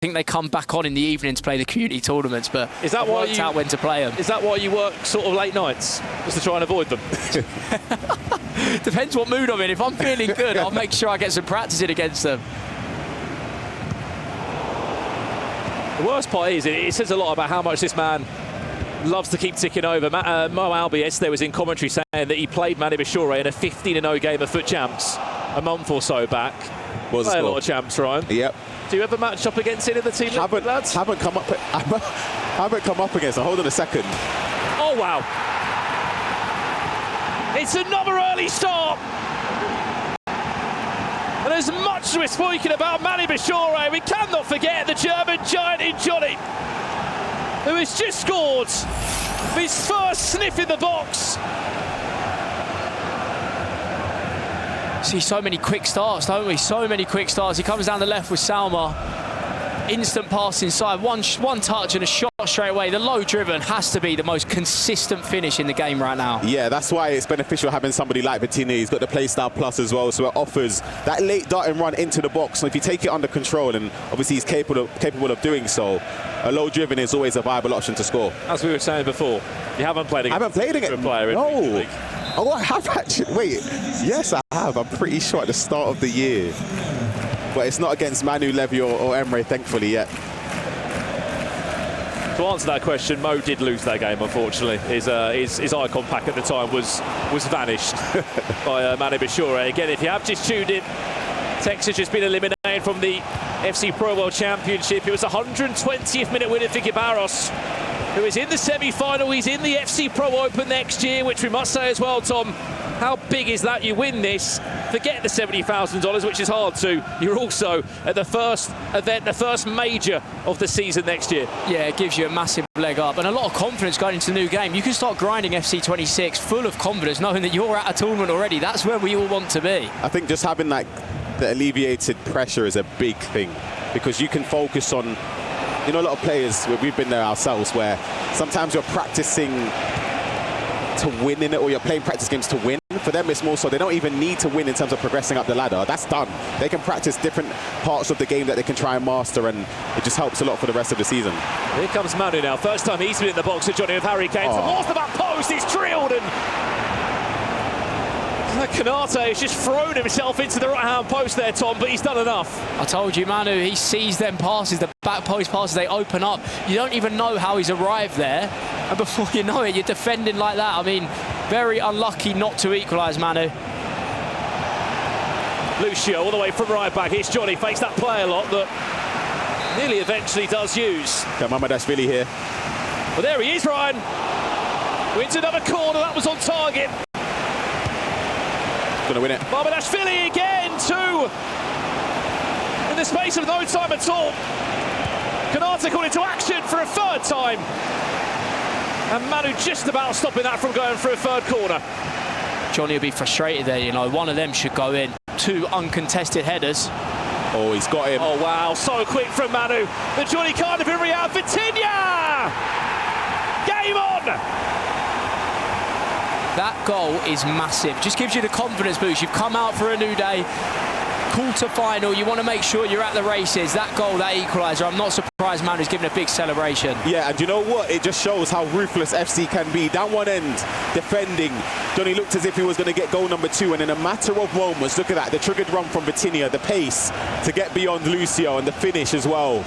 think they come back on in the evening to play the community tournaments, but is that why out when to play them. Is that why you work sort of late nights, just to try and avoid them? Depends what mood I'm in. If I'm feeling good, I'll make sure I get some practice in against them. The worst part is, it says a lot about how much this man loves to keep ticking over. Mo Albies there was in commentary saying that he played ManuBachoore in a 15-0 game of Foot Champs a month or so back. Was a lot of champs, Ryan. Yep. Do you ever match up against any of the team lads? Haven't come up against them. Hold on a second. Oh, wow. It's another early start. And as much as we're speaking about ManuBachoore, we cannot forget the German giant in Jonny, who has just scored his first sniff in the box. See so many quick starts, don't we? So many quick starts. He comes down the left with Salma. Instant pass inside, one touch and a shot straight away. The low driven has to be the most consistent finish in the game right now. Yeah, that's why it's beneficial having somebody like Vitinha. He's got the play style plus as well, so it offers that late darting run into the box. So if you take it under control, and obviously he's capable of doing so, a low driven is always a viable option to score. As we were saying before, you haven't played against a player in the league. Oh, I have actually. Wait, yes, I have. I'm pretty sure at the start of the year. But it's not against Manu, Levy or Emre, thankfully, yet. To answer that question, Mo did lose that game, unfortunately. His icon pack at the time was vanished by ManuBachoore. Again, if you have just tuned in, Tex has just been eliminated from the FC Pro World Championship. It was 120th minute winner for Gibaros, who is in the semi-final. He's in the FC Pro Open next year, which we must say as well, Tom, how big is that? You win this, forget the $70,000, which is hard to. You're also at the first event, the first major of the season next year. Yeah, it gives you a massive leg up and a lot of confidence going into the new game. You can start grinding FC 26 full of confidence, knowing that you're at a tournament already. That's where we all want to be. I think just having the alleviated pressure is a big thing, because you can focus on, you know, a lot of players, we've been there ourselves, where sometimes you're practicing to win in it, or you're playing practice games to win. For them, it's more so they don't even need to win in terms of progressing up the ladder. That's done. They can practice different parts of the game that they can try and master, and it just helps a lot for the rest of the season. Here comes Manu now. First time he's been in the box with Jonny with Harry Kane. Towards the back post, he's drilled, and Konate has just thrown himself into the right-hand post there, Tom, but he's done enough. I told you, Manu, he sees them passes, the back post passes, they open up. You don't even know how he's arrived there, and before you know it, you're defending like that. I mean, very unlucky not to equalise, Manu. Lucio all the way from right back. Here's Jonny, fakes that play a lot that nearly eventually does use. ManuBachoore here. Well, there he is, Ryan. Wins another corner, that was on target. Gonna win it. ManuBachoore again, two. In the space of no time at all. Konate called into action for a third time. And Manu just about stopping that from going for a third corner. Jonny will be frustrated there, you know. One of them should go in. Two uncontested headers. Oh, he's got him. Oh, wow. So quick from Manu. The Jonny Cardiff in Riyadh. Vitinha! Game on! That goal is massive. Just gives you the confidence boost. You've come out for a new day. Quarter-final, you want to make sure you're at the races. That goal, that equaliser, I'm not surprised Manu's given a big celebration. Yeah, and you know what? It just shows how ruthless FC can be. Down one end, defending. Jonny looked as if he was going to get goal number 2, and in a matter of moments, look at that, the triggered run from Vitinha, the pace to get beyond Lucio, and the finish as well.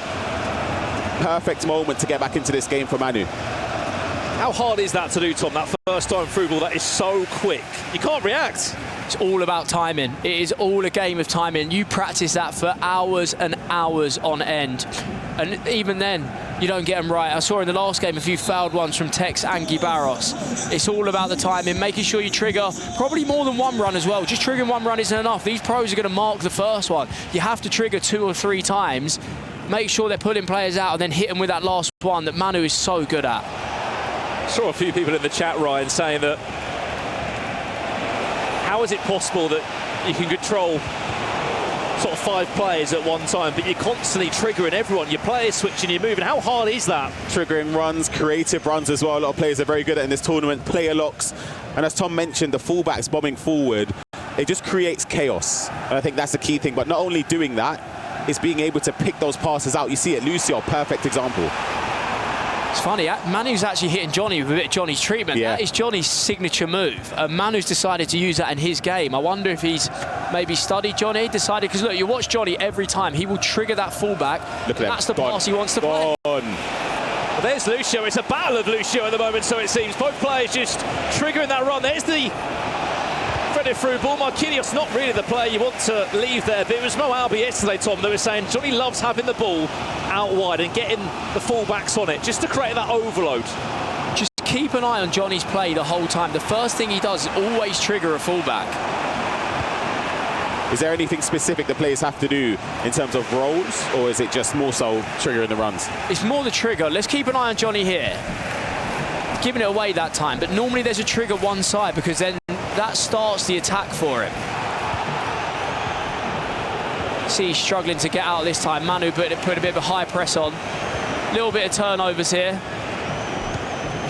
Perfect moment to get back into this game for Manu. How hard is that to do, Tom? That first time through ball, that is so quick. You can't react. It's all about timing. It is all a game of timing. You practice that for hours and hours on end. And even then, you don't get them right. I saw in the last game a few fouled ones from Tex and Gibaros. It's all about the timing, making sure you trigger probably more than one run as well. Just triggering one run isn't enough. These pros are going to mark the first one. You have to trigger 2 or 3 times. Make sure they're pulling players out and then hit them with that last one that Manu is so good at. Saw a few people in the chat, Ryan, saying that how is it possible that you can control sort of 5 players at one time, but you're constantly triggering everyone, your players switching, you're moving. How hard is that? Triggering runs, creative runs as well. A lot of players are very good at in this tournament, player locks. And as Tom mentioned, the fullbacks bombing forward, it just creates chaos. And I think that's the key thing. But not only doing that, is being able to pick those passes out. You see it, Lucio, perfect example. It's funny, Manu's actually hitting Jonny with a bit of Jonny's treatment. Yeah. That is Jonny's signature move. Manu's decided to use that in his game. I wonder if he's maybe studied Jonny, decided, because look, you watch Jonny every time, he will trigger that fullback. Look at That's the pass he wants to play. Well, there's Lucio. It's a battle of Lucio at the moment, so it seems. Both players just triggering that run. There's the threaded through ball. Marquinhos, not really the player you want to leave there, but it was Mo Albi yesterday, Tom, they were saying Jonny loves having the ball out wide and getting the full-backs on it, just to create that overload. Just keep an eye on Jonny's play the whole time. The first thing he does is always trigger a fullback. Is there anything specific the players have to do in terms of roles, or is it just more so triggering the runs? It's more the trigger. Let's keep an eye on Jonny here. Giving it away that time, but normally there's a trigger one side, because then that starts the attack for him. See, he's struggling to get out this time. Manu put a bit of a high press on. Little bit of turnovers here.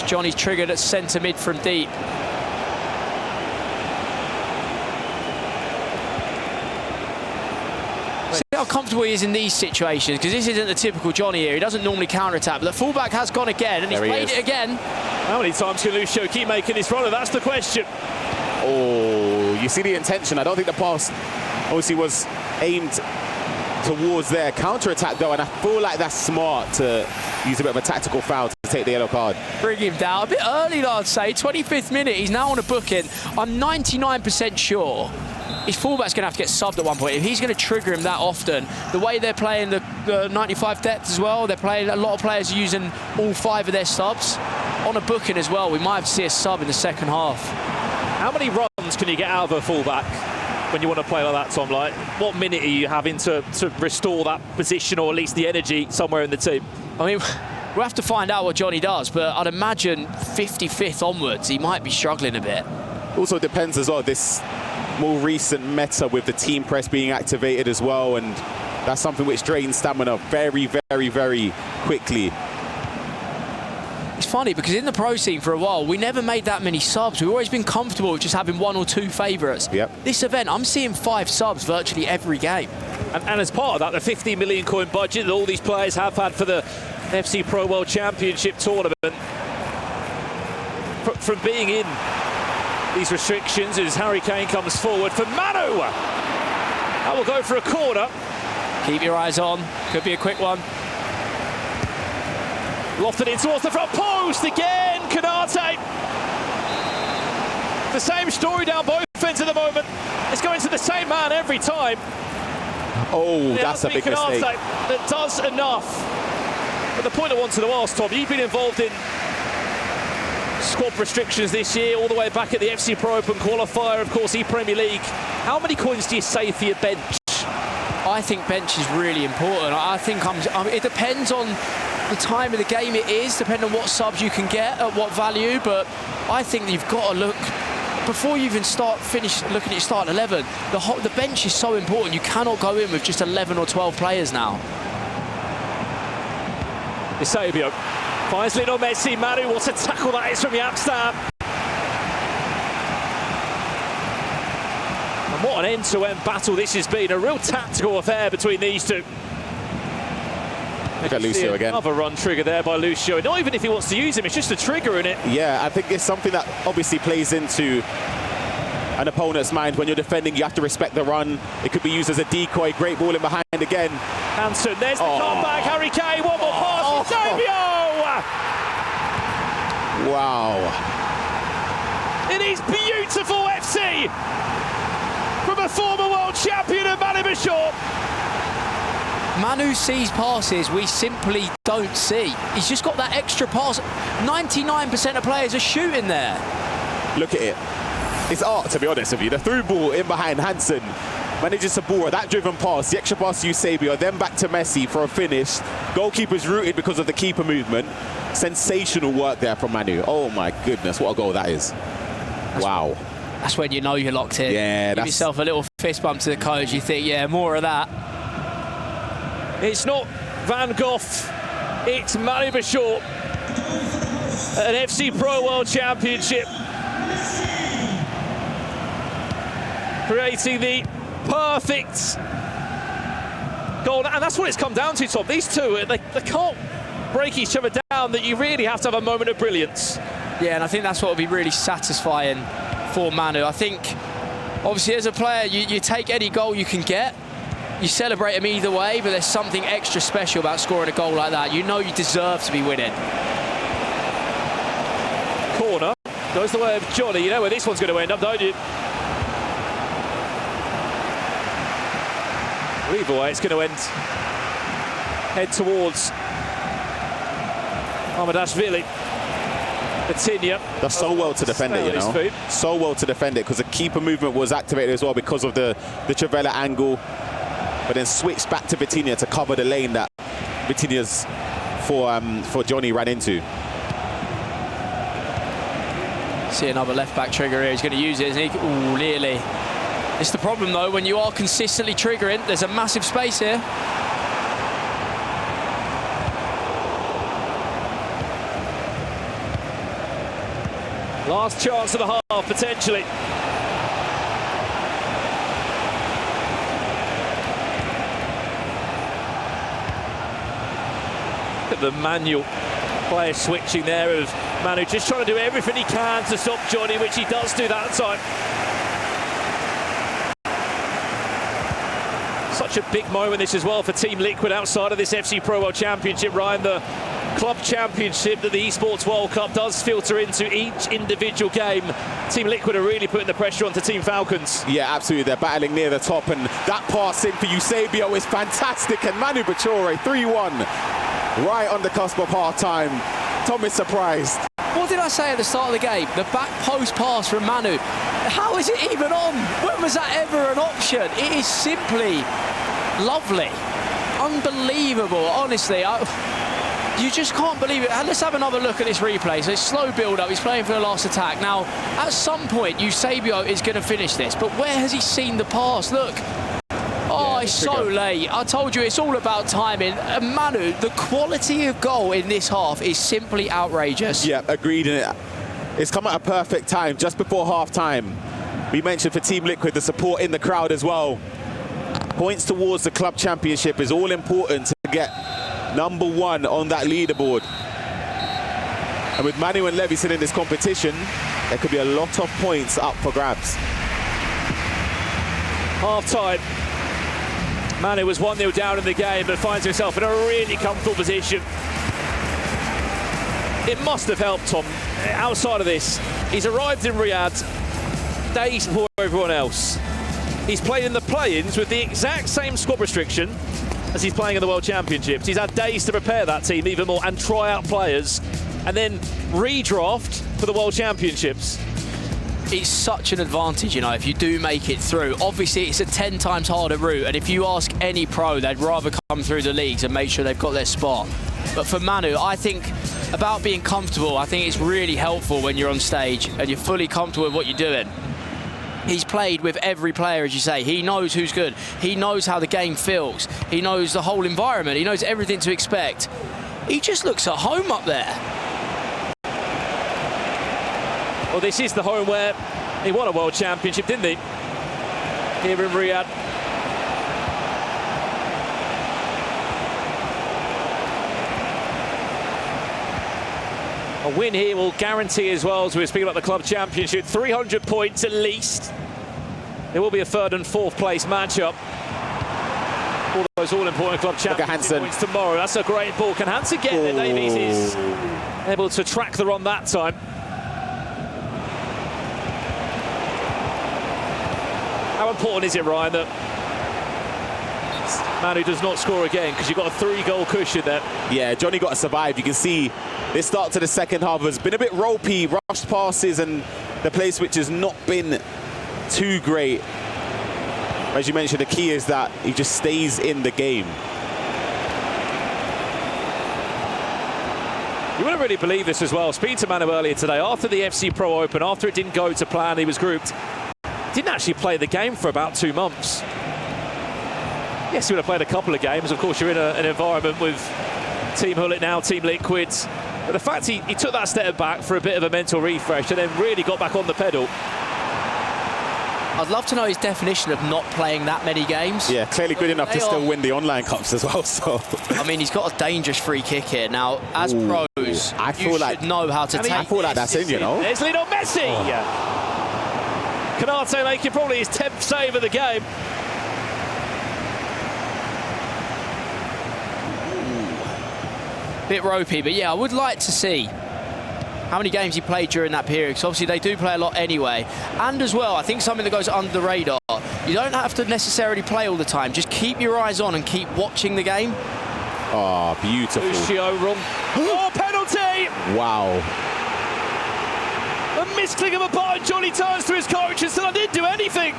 Jonny's triggered at centre mid from deep. See how comfortable he is in these situations, because this isn't the typical Jonny here. He doesn't normally counter-attack, but the fullback has gone again, and he's played it again. How many times can Lucio keep making this runner? That's the question. Oh, you see the intention. I don't think the pass obviously was aimed towards their counter-attack though, and I feel like that's smart to use a bit of a tactical foul to take the yellow card. Bring him down a bit early, I'd say. 25th minute, he's now on a booking. I'm 99% sure his fullback's going to have to get subbed at one point. If he's going to trigger him that often, the way they're playing the 95 depth as well, they're playing, a lot of players are using all 5 of their subs. On a booking as well, we might have to see a sub in the second half. How many runs can you get out of a fullback when you want to play like that, Tom? Like, what minute are you having to restore that position, or at least the energy somewhere in the team? I mean, we'll have to find out what Jonny does, but I'd imagine 55th onwards, he might be struggling a bit. Also depends as well, this more recent meta with the team press being activated as well, and that's something which drains stamina very, very, very quickly. It's funny, because in the pro scene for a while, we never made that many subs. We've always been comfortable with just having 1 or 2 favourites. Yep. This event, I'm seeing 5 subs virtually every game. And as part of that, the 15 million coin budget that all these players have had for the FC Pro World Championship tournament, from being in these restrictions, as Harry Kane comes forward for Manu. That will go for a corner. Keep your eyes on. Could be a quick one. Lofted in towards the front post again, Canate. The same story down both ends at the moment. It's going to the same man every time. Oh, that's a big mistake. That does enough. But the point I wanted to ask, Tom, you've been involved in squad restrictions this year, all the way back at the FC Pro Open qualifier, of course, E-Premier League. How many coins do you save for your bench? I think bench is really important. I think it depends on the time of the game it is, depending on what subs you can get at what value, but I think you've got to look, before you even finish looking at your starting 11, the bench is so important. You cannot go in with just 11 or 12 players now. Eusebio finds Lionel Messi. Manu, what a tackle that is from Amsterdam. And what an end-to-end battle this has been. A real tactical affair between these two. Look at Lucio again. Another run trigger there by Lucio. Not even if he wants to use him, it's just a trigger in it. Yeah, I think it's something that obviously plays into an opponent's mind. When you're defending, you have to respect the run. It could be used as a decoy. Great ball in behind again. Hansen, there's the comeback. Harry Kane, one more pass. Eusebio! Wow. It is beautiful FC from a former world champion of ManuBachoore. Manu sees passes we simply don't see. He's just got that extra pass. 99% of players are shooting there. Look at it. It's art, to be honest with you. The through ball in behind Hansen manages to ball that driven pass, the extra pass to Eusebio, then back to Messi for a finish. Goalkeeper's rooted because of the keeper movement. Sensational work there from Manu. Oh my goodness, what a goal that is. Wow. That's when you know you're locked in. Yeah, Give yourself a little fist bump to the coach. You think, yeah, more of that. It's not Van Gogh, it's ManuBachoore. An FC Pro World Championship. Creating the perfect goal. And that's what it's come down to, Tom. These two, they can't break each other down, that you really have to have a moment of brilliance. Yeah, and I think that's what will be really satisfying for Manu. I think, obviously, as a player, you take any goal you can get. You celebrate them either way, but there's something extra special about scoring a goal like that. You know you deserve to be winning. Corner goes the way of Jonny. You know where this one's going to end up, don't you? Either way, it's going to head towards Ahmadashvili. Coutinho. That's so well to defend it, you know. So well to defend it, because the keeper movement was activated as well because of the Trivela angle. But then switched back to Vitinha to cover the lane that Vitinha's for Jonny ran into. See another left-back trigger here. He's going to use it, isn't he? Ooh, nearly. It's the problem, though, when you are consistently triggering. There's a massive space here. Last chance of the half, potentially. Look at the manual player switching there of Manu, just trying to do everything he can to stop Jonny, which he does do that time. Such a big moment this as well for Team Liquid outside of this FC Pro World Championship, Ryan. The Club Championship that the Esports World Cup does filter into each individual game. Team Liquid are really putting the pressure onto Team Falcons. Yeah, absolutely. They're battling near the top, and that pass in for Eusebio is fantastic. And ManuBachoore 3-1, right on the cusp of half-time. Tom is surprised. What did I say at the start of the game? The back post pass from Manu. How is it even on? When was that ever an option? It is simply lovely. Unbelievable, honestly. You just can't believe it. Let's have another look at this replay. So it's slow build-up. He's playing for the last attack. Now, at some point, Eusebio is going to finish this. But where has he seen the pass? Look. Oh, it's so late. I told you, it's all about timing. And Manu, the quality of goal in this half is simply outrageous. Yeah, agreed. It's come at a perfect time, just before half-time. We mentioned for Team Liquid, the support in the crowd as well. Points towards the Club Championship is all important to get #1 on that leaderboard. And with Manu and Levi in this competition, there could be a lot of points up for grabs. Half-time. Manu was 1-0 down in the game, but finds himself in a really comfortable position. It must have helped Tom. Outside of this, he's arrived in Riyadh days before everyone else. He's played in the play-ins with the exact same squad restriction as he's playing in the World Championships. He's had days to prepare that team even more and try out players and then redraft for the World Championships. It's such an advantage, you know, if you do make it through. Obviously, it's a 10 times harder route, and if you ask any pro, they'd rather come through the leagues and make sure they've got their spot. But for Manu, I think about being comfortable, I think it's really helpful when you're on stage and you're fully comfortable with what you're doing. He's played with every player, as you say. He knows who's good. He knows how the game feels. He knows the whole environment. He knows everything to expect. He just looks at home up there. Well, this is the home where he won a World Championship, didn't he? Here in Riyadh. A win here will guarantee as well, as we were speaking about the Club Championship, 300 points at least. There will be a third and fourth place matchup. All those all-important Club Championship points tomorrow. That's a great ball. Can Hansen get there? Davies is able to track the run that time. How important is it, Ryan, that Manu does not score again, because you've got a 3-goal cushion there? Yeah, Jonny got to survive. You can see this start to the second half has been a bit ropey, rushed passes, and the play switch has not been too great. As you mentioned, the key is that he just stays in the game. You wouldn't really believe this as well. Speaking to Manu earlier today, after the FC Pro Open, after it didn't go to plan, he was grouped. Didn't actually play the game for about 2 months. Yes, he would have played a couple of games. Of course, you're in an environment with Team Hullet now, Team Liquid. But the fact he took that step back for a bit of a mental refresh and then really got back on the pedal. I'd love to know his definition of not playing that many games. Yeah, clearly good enough to still win the online cups as well. So I mean, he's got a dangerous free kick here. Now, as pros, I feel you like should know how to take I feel like that's in, you know. There's Lionel Messi. Canate making probably his 10th save of the game. Bit ropey, but yeah, I would like to see how many games he played during that period, because obviously they do play a lot anyway. And as well, I think something that goes under the radar, you don't have to necessarily play all the time. Just keep your eyes on and keep watching the game. Oh, beautiful. Lucio wrong. Oh, penalty! Wow. A misclick of a button. Jonny turns to his coach and said, I didn't do anything.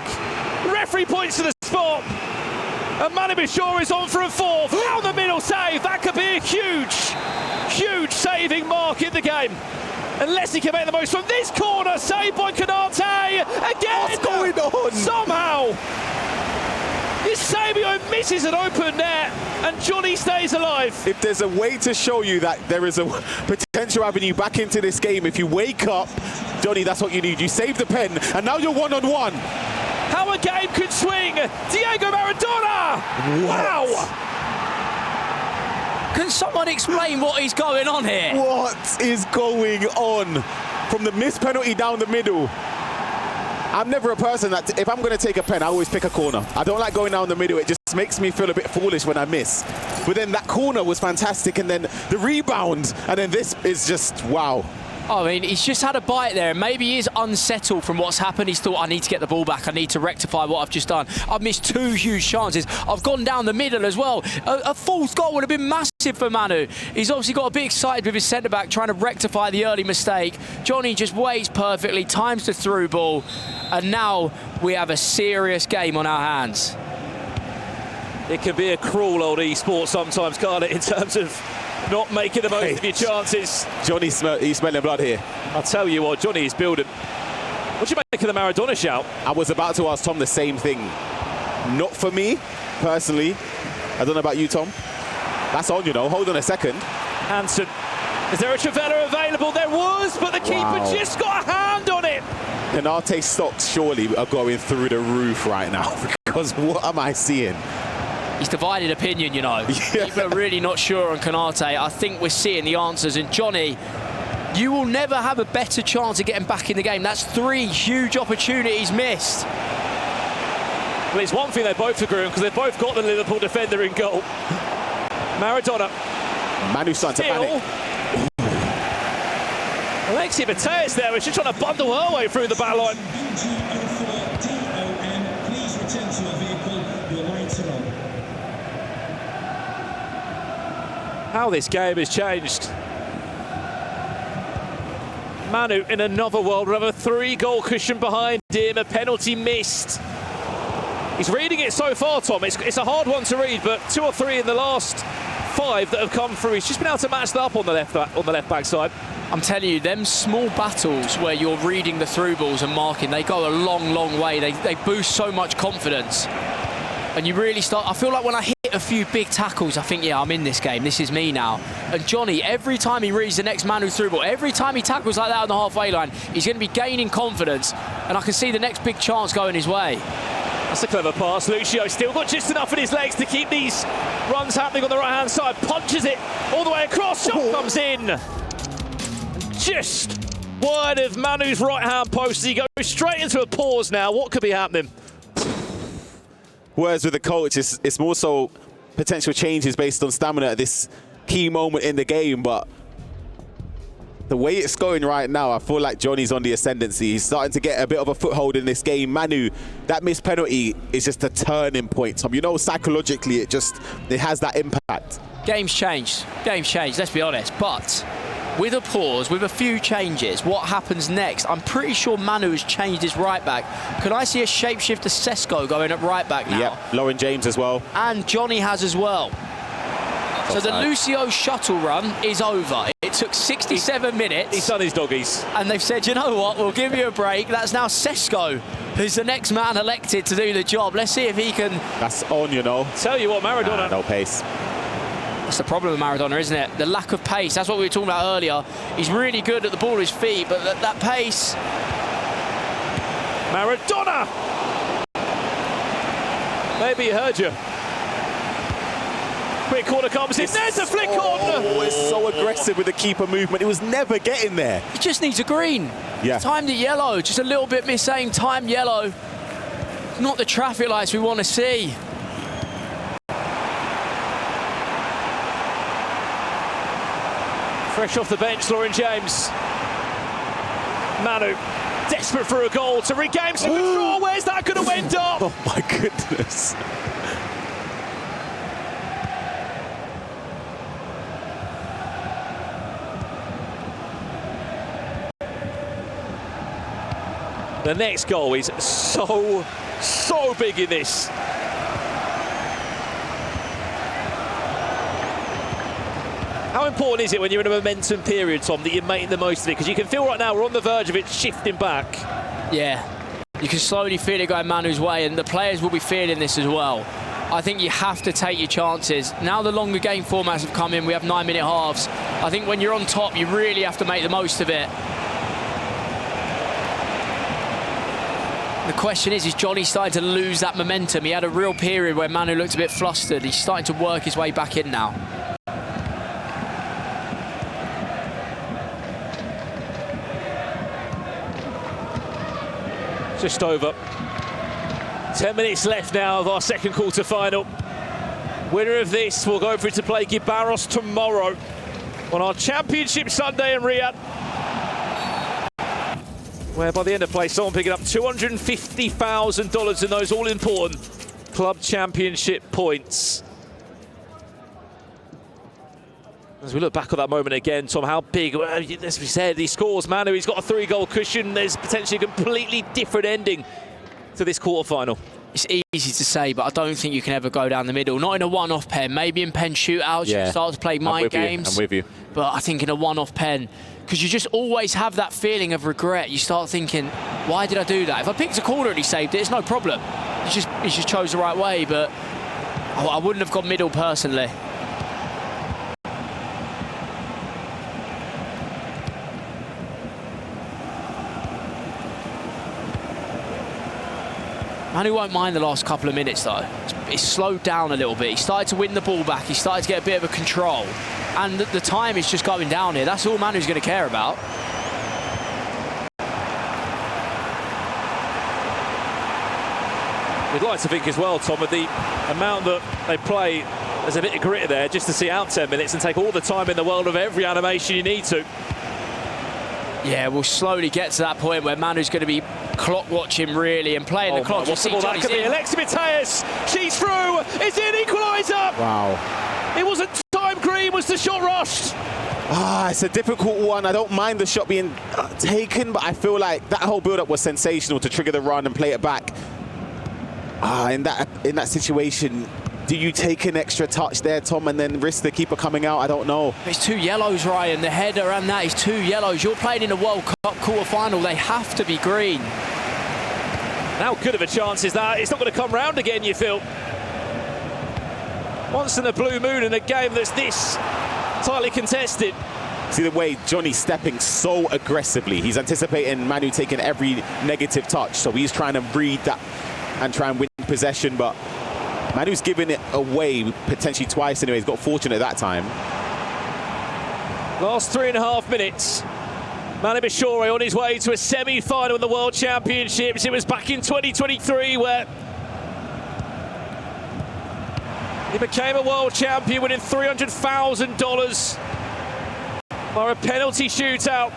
The referee points to the spot. And ManuBachoore is on for a fourth. Down the middle save. That could be a huge saving mark in the game. Unless he can make the most from this corner. Saved by Canate. Again. What's going on? Somehow. Eusebio misses an open net. And Jonny stays alive. If there's a way to show you that there is a potential avenue back into this game, if you wake up, Jonny, that's what you need. You save the pen, and now you're one-on-one. How a game could swing. Diego Maradona. Wow. Can someone explain what is going on here? What is going on? From the missed penalty down the middle. I'm never a person that, if I'm going to take a pen, I always pick a corner. I don't like going down the middle. It just makes me feel a bit foolish when I miss. But then that corner was fantastic, and then the rebound, and then this is just, wow. I mean, he's just had a bite there, and maybe he is unsettled from what's happened. He's thought, I need to get the ball back. I need to rectify what I've just done. I've missed 2 huge chances. I've gone down the middle as well. A fourth goal would have been massive for Manu. He's obviously got a bit excited with his centre-back, trying to rectify the early mistake. Jonny just waits perfectly, times the through ball, and now we have a serious game on our hands. It can be a cruel old eSport sometimes, can't it, in terms of not making the most of your chances. Jonny, he's smelling blood here. I'll tell you what, Jonny is building. What do you make of the Maradona shout? I was about to ask Tom the same thing. Not for me, personally. I don't know about you, Tom. That's on, you know. Hold on a second. Hansen. Is there a Trivela available? There was, but the keeper just got a hand on it. Canate's stocks surely are going through the roof right now, because what am I seeing? He's divided opinion, you know. Yeah. People are really not sure on Canate. I think we're seeing the answers. And Jonny, you will never have a better chance of getting back in the game. That's 3 huge opportunities missed. Well, it's one thing they both agree on, because they've both got the Liverpool defender in goal. Maradona. Manu starting to panic. Alexia Mateus there was just trying to bundle her way through the back line. Please return to your vehicle. Your lights are on. How this game has changed. Manu in another world, another 3-goal cushion behind him, a penalty missed. He's reading it so far, Tom. It's a hard one to read, but 2 or 3 in the last 5 that have come through. He's just been able to match that up on the left back side. I'm telling you, them small battles where you're reading the through balls and marking, they go a long way. They boost so much confidence. And you really start, I feel like when I hit a few big tackles, I think, yeah, I'm in this game. This is me now. And Jonny, every time he reads the next Manu through ball, every time he tackles like that on the halfway line, he's going to be gaining confidence. And I can see the next big chance going his way. That's a clever pass. Lucio still got just enough in his legs to keep these runs happening on the right-hand side. Punches it all the way across. Shot comes in. Just wide of Manu's right-hand post. He goes straight into a pause now. What could be happening? Whereas with the coach, it's more so potential changes based on stamina at this key moment in the game. But the way it's going right now, I feel like Jonny's on the ascendancy. He's starting to get a bit of a foothold in this game. Manu, that missed penalty is just a turning point, Tom. You know, psychologically, it has that impact. Game's changed, let's be honest. But with a pause, with a few changes, what happens next? I'm pretty sure Manu has changed his right back. Could I see a shapeshifter Sesko going at right back now? Yep, Lauren James as well. And Jonny has as well. So the Lucio shuttle run is over. It took 67 minutes. He's done his doggies. And they've said, you know what, we'll give you a break. That's now Sesko, who's the next man elected to do the job. Let's see if he can... That's on, you know. Tell you what, Maradona... No pace. That's the problem with Maradona, isn't it? The lack of pace. That's what we were talking about earlier. He's really good at the ball at his feet, but that pace... Maradona! Maybe he heard you. Quick corner comes in. There's a flick on. Oh, it's so aggressive with the keeper movement. It was never getting there. He just needs a green. Yeah. Timed it yellow. Just a little bit missing. Time yellow. Not the traffic lights we want to see. Fresh off the bench, Lauren James. Manu, desperate for a goal to regain some control. Where's that going to end up? Oh my goodness. The next goal is so big in this. How important is it when you're in a momentum period, Tom, that you're making the most of it? Because you can feel right now we're on the verge of it shifting back. Yeah, you can slowly feel it going Manu's way, and the players will be feeling this as well. I think you have to take your chances. Now the longer game formats have come in, we have 9-minute halves. I think when you're on top, you really have to make the most of it. The question is Jonny starting to lose that momentum? He had a real period where Manu looked a bit flustered. He's starting to work his way back in now. Just over 10 minutes left now of our second quarter final. Winner of this will go through to play Gibaros tomorrow on our Championship Sunday in Riyadh, where by the end of play, someone picking up $250,000 in those all-important Club Championship points. As we look back at that moment again, Tom, how big, as we said, he scores Manu, he's got a 3-goal cushion. There's potentially a completely different ending to this quarter-final. It's easy to say, but I don't think you can ever go down the middle. Not in a one-off pen. Maybe in pen shootouts, you can start to play mind games. I'm with you. But I think in a one-off pen, because you just always have that feeling of regret. You start thinking, why did I do that? If I picked a corner and he saved it, it's no problem. He just chose the right way, but I wouldn't have gone middle personally. Manu won't mind the last couple of minutes though. It's slowed down a little bit. He started to win the ball back. He started to get a bit of a control. And the time is just going down here. That's all Manu's going to care about. We'd like to think as well, Tom, with the amount that they play, there's a bit of grit there just to see out 10 minutes and take all the time in the world of every animation you need to. Yeah, we'll slowly get to that point where Manu's going to be clock watching really and playing the clock. What's the ball that could be? Alexi Mateus, she's through. Is it an equaliser? Wow. It wasn't time green, was the shot rushed? It's a difficult one. I don't mind the shot being taken, but I feel like that whole build-up was sensational to trigger the run and play it back. In that situation, do you take an extra touch there, Tom, and then risk the keeper coming out? I don't know. It's 2 yellows, Ryan. The header and that is 2 yellows. You're playing in a World Cup quarter-final. They have to be green. How good of a chance is that? It's not going to come round again, you feel. Once in a blue moon in a game that's this tightly contested. See the way Jonny's stepping so aggressively. He's anticipating Manu taking every negative touch, so he's trying to read that and try and win possession, but Manu's given it away potentially twice anyway. He's got fortunate that time. Last 3.5 minutes. ManuBachoore on his way to a semi-final in the World Championships. It was back in 2023 where he became a world champion, winning $300,000 by a penalty shootout.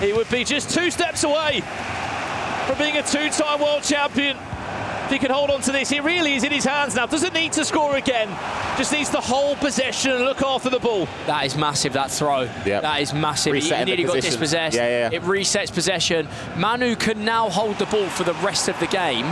He would be just 2 steps away from being a 2-time world champion. If he can hold on to this, it really is in his hands now. Doesn't need to score again. Just needs to hold possession and look after the ball. That is massive, that throw. Yep. That is massive. He nearly got dispossessed. Yeah. It resets possession. Manu can now hold the ball for the rest of the game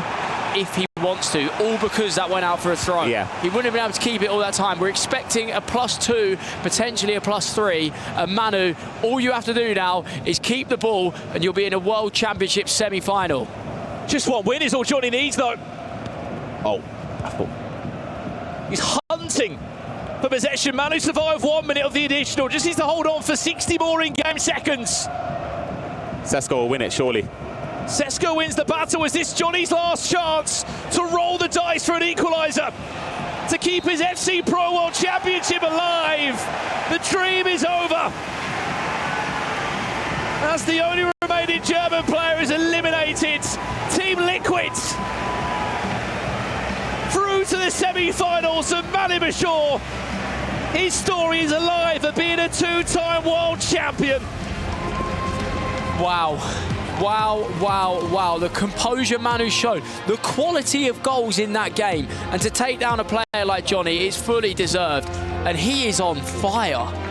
if he wants to, all because that went out for a throw. Yeah. He wouldn't have been able to keep it all that time. We're expecting a +2, potentially a +3. And Manu, all you have to do now is keep the ball and you'll be in a World Championship semi-final. Just one win is all Jonny needs, though. Oh, he's hunting for possession. Manu survived 1 minute of the additional. Just needs to hold on for 60 more in-game seconds. Sesko will win it, surely. Sesko wins the battle. Is this Jonny's last chance to roll the dice for an equaliser? To keep his FC Pro World Championship alive? The dream is over. As the only remaining German player is eliminated, Team Liquid through to the semi-finals, and ManuBachoore, his story is alive of being a two-time world champion. Wow. Wow, wow, wow. The composure Manu showed, the quality of goals in that game, and to take down a player like Jonny is fully deserved, and he is on fire.